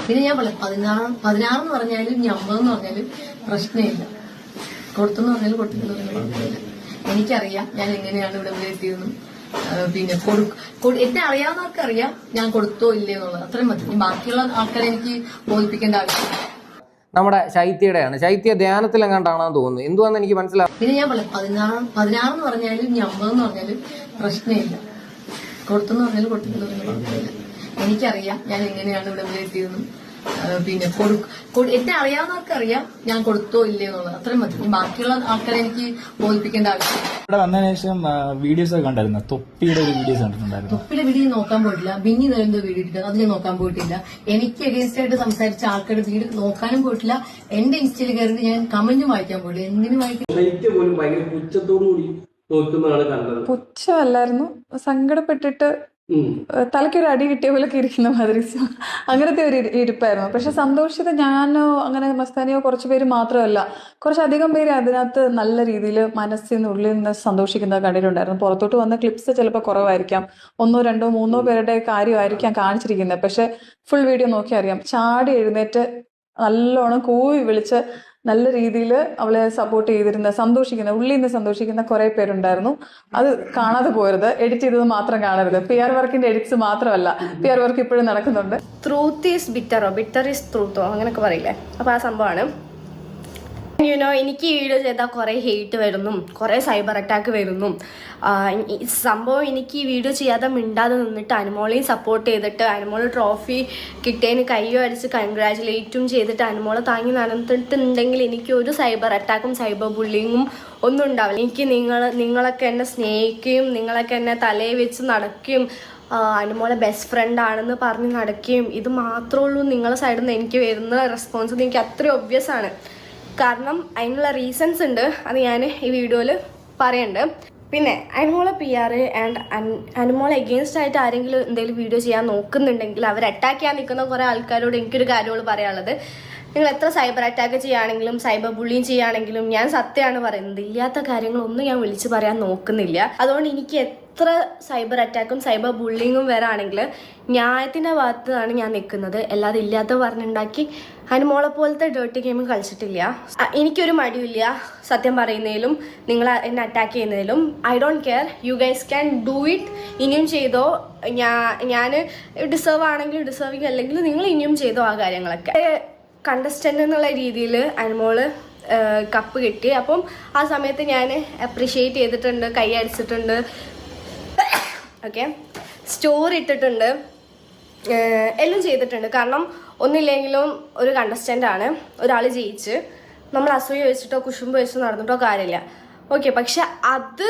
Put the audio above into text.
പിന്നെ ഞാൻ പറയാം 16 പറഞ്ഞാലും 50 പറഞ്ഞാലും പ്രശ്നമില്ല. കൊടുത്തെന്ന് പറഞ്ഞാലും കൊടുത്തെന്ന് പറഞ്ഞാലും കുഴപ്പമില്ല. എനിക്കറിയാം ഞാൻ എങ്ങനെയാണ് ഇവിടെ എത്തിയതെന്നും പിന്നെ എന്നെ അറിയാവുന്നവർക്ക് അറിയാം ഞാൻ കൊടുത്തോ ഇല്ലേ എന്നുള്ളത്. അത്രയും മതി. ബാക്കിയുള്ള ആൾക്കാരെ എനിക്ക് ബോധിപ്പിക്കേണ്ട ആവശ്യമില്ല. നമ്മുടെ ശൈത്യയുടെയാണ്. ശൈത്യ ധ്യാനത്തിലെങ്ങാണ്ടാണെന്ന് തോന്നുന്നു. എന്തുവാന്ന് എനിക്ക് മനസ്സിലാവും. പിന്നെ ഞാൻ പറയാം 16 പറഞ്ഞാലും 50 പറഞ്ഞാലും പ്രശ്നമില്ല. കൊടുത്തെന്ന് പറഞ്ഞാലും കൊടുത്തെന്ന് പറഞ്ഞാലും കുഴപ്പമില്ല. എനിക്കറിയാം ഞാൻ എങ്ങനെയാണ് ഇവിടെ എത്തിയതെന്നും പിന്നെ എന്നെ അറിയാവുന്നവർക്ക് അറിയാം ഞാൻ കൊടുത്തോ ഇല്ലേ എന്നുള്ളത്. അത്രയും മതി. ബാക്കിയുള്ള ആൾക്കാരെ എനിക്ക് ബോധിപ്പിക്കേണ്ട ആവശ്യമില്ല. ഇവിടെ വന്നതിന് ശേഷം വീഡിയോസ് ഒക്കെ കണ്ടായിരുന്നു. തൊപ്പിയുടെ ഒരു വീഡിയോസ് കണ്ടിട്ടുണ്ടായിരുന്നു. തൊപ്പിയുടെ വീഡിയോ നോക്കാൻ പോയിട്ടില്ല. ബിന്നി നരേന്ദ്ര വീഡിയോ ഇട്ടിട്ട് അത് ഞാൻ നോക്കാൻ പോയിട്ടില്ല. എനിക്ക് അഗേൻസ്റ്റ് ആയിട്ട് സംസാരിച്ച ആൾക്കാരുടെ വീഡിയോ നോക്കാനും പോയിട്ടില്ല. എന്റെ ഇൻസ്റ്റയിൽ കയറി ഞാൻ കമന്റും വായിക്കാൻ പോയിട്ടില്ല. എന്തിനു വായിക്കാൻ പോലും ഭയങ്കര പുച്ഛത്തോടുകൂടി നോക്കുന്നതാണ് കണ്ടത്. പുച്ഛമല്ലായിരുന്നു, സങ്കടപ്പെട്ടിട്ട് തലയ്ക്കൊരു അടി കിട്ടിയ പോലൊക്കെ ഇരിക്കുന്ന മാതിരി അങ്ങനത്തെ ഒരു ഇരിപ്പായിരുന്നു. പക്ഷെ സന്തോഷിത ഞാനോ അങ്ങനെ മസ്താനിയോ കുറച്ച് പേര് മാത്രമല്ല, കുറച്ചധികം പേര് അതിനകത്ത് നല്ല രീതിയിൽ മനസ്സിനുള്ളിൽ നിന്ന് സന്തോഷിക്കുന്നത് കണ്ടിട്ടുണ്ടായിരുന്നു. പുറത്തോട്ട് വന്ന ക്ലിപ്സ് ചിലപ്പോൾ കുറവായിരിക്കാം, 1, 2, 3 പേരുടെ കാര്യമായിരിക്കാം കാണിച്ചിരിക്കുന്നത്. പക്ഷെ ഫുൾ വീഡിയോ നോക്കി അറിയാം. ചാടി എഴുന്നേറ്റ് നല്ലോണം കൂവി വിളിച്ച് നല്ല രീതിയിൽ അവളെ സപ്പോർട്ട് ചെയ്തിരുന്ന, ഉള്ളിൽ നിന്ന് സന്തോഷിക്കുന്ന കുറെ പേരുണ്ടായിരുന്നു. അത് കാണാതെ പോരുത്. എഡിറ്റ് ചെയ്തത് മാത്രം കാണരുത്. PR വർക്കിന്റെ എഡിറ്റ്സ് മാത്രമല്ല, PR വർക്ക് ഇപ്പോഴും നടക്കുന്നുണ്ട്. ട്രൂത്ത് ഈസ് ബിറ്ററോ, ബിറ്റർ ഈസ് ട്രൂത്തോ അങ്ങനെയൊക്കെ പറയില്ലേ, അപ്പോൾ ആ സംഭവമാണ്. എനിക്ക് ഈ വീഡിയോ ചെയ്താൽ കുറേ ഹെയ്റ്റ് വരുന്നു, കുറേ സൈബർ അറ്റാക്ക് വരുന്നു. സംഭവം എനിക്ക് ഈ വീഡിയോ ചെയ്യാതെ മിണ്ടാതെ നിന്നിട്ട് അനുമോളെയും സപ്പോർട്ട് ചെയ്തിട്ട് അനുമോള് ട്രോഫി കിട്ടിയതിന് കയ്യോ അടിച്ച് കൺഗ്രാജുലേറ്റും ചെയ്തിട്ട് അനുമോളെ താങ്ങി നടന്നിട്ടുണ്ടെങ്കിൽ എനിക്ക് ഒരു സൈബർ അറ്റാക്കും സൈബർ ബുള്ളിങ്ങും ഒന്നും ഉണ്ടാവില്ല. എനിക്ക് നിങ്ങളൊക്കെ എന്നെ സ്നേഹിക്കുകയും നിങ്ങളൊക്കെ എന്നെ തലയിൽ വെച്ച് നടക്കുകയും അനുമോളെ ബെസ്റ്റ് ഫ്രണ്ട് ആണെന്ന് പറഞ്ഞ് നടക്കുകയും ഇത് മാത്രമേ ഉള്ളൂ നിങ്ങളുടെ സൈഡിൽ നിന്ന് എനിക്ക് വരുന്ന റെസ്പോൺസ്. എനിക്ക് അത്രയും ഒബ്വിയസ് ആണ്. കാരണം അതിനുള്ള റീസൺസ് ഉണ്ട്, അത് ഞാൻ ഈ വീഡിയോയിൽ പറയുന്നുണ്ട്. പിന്നെ അനുമോളെ PR ആൻഡ് അനുമോളെ എഗെയിൻസ്റ്റ് ആയിട്ട് ആരെങ്കിലും എന്തെങ്കിലും വീഡിയോ ചെയ്യാൻ നോക്കുന്നുണ്ടെങ്കിൽ അവർ അറ്റാക്ക് ചെയ്യാൻ നിൽക്കുന്ന കുറേ ആൾക്കാരോട് എനിക്കൊരു കാര്യങ്ങൾ പറയാനുള്ളത്. നിങ്ങൾ എത്ര സൈബർ അറ്റാക്ക് ചെയ്യുകയാണെങ്കിലും സൈബർ ബുള്ളിങ് ചെയ്യുകയാണെങ്കിലും ഞാൻ സത്യമാണ് പറയുന്നത്. ഇല്ലാത്ത കാര്യങ്ങളൊന്നും ഞാൻ വിളിച്ച് പറയാൻ നോക്കുന്നില്ല. അതുകൊണ്ട് എനിക്ക് എത്ര സൈബർ അറ്റാക്കും സൈബർ ബുള്ളിങ്ങും വരാണെങ്കിൽ ന്യായത്തിൻ്റെ ഭാഗത്താണ് ഞാൻ നിൽക്കുന്നത്. അല്ലാതെ ഇല്ലാത്ത പറഞ്ഞുണ്ടാക്കി അനുമോളെ പോലത്തെ ഡേർട്ടി ഗെയിം കളിച്ചിട്ടില്ല. എനിക്കൊരു മടിയില്ല സത്യം പറയുന്നതിലും നിങ്ങൾ എന്നെ അറ്റാക്ക് ചെയ്യുന്നതിലും. I don't care, you guys can do it. ഇനിയും ചെയ്തോ. ഞാൻ ഡിസേർവ് ആണെങ്കിൽ ഡിസേർവിങ് അല്ലെങ്കിൽ നിങ്ങൾ ഇനിയും ചെയ്തോ ആ കാര്യങ്ങളൊക്കെ. കണ്ടസ്റ്റൻ്റ് എന്നുള്ള രീതിയിൽ അനുമോള് കപ്പ് കിട്ടി. അപ്പം ആ സമയത്ത് ഞാൻ അപ്രിഷ്യേറ്റ് ചെയ്തിട്ടുണ്ട്, കൈ അടിച്ചിട്ടുണ്ട്, ഓക്കെ, സ്റ്റോറി ഇട്ടിട്ടുണ്ട്, എല്ലാം ചെയ്തിട്ടുണ്ട്. കാരണം ഒന്നില്ലെങ്കിലും ഒരു കണ്ടസ്റ്റൻ്റാണ്, ഒരാൾ ജയിച്ച് നമ്മൾ അസൂയ വെച്ചിട്ടോ കുശുമ്പ് വെച്ചിട്ടോ നടന്നിട്ടോ കാര്യമില്ല. ഓക്കെ, പക്ഷെ അത്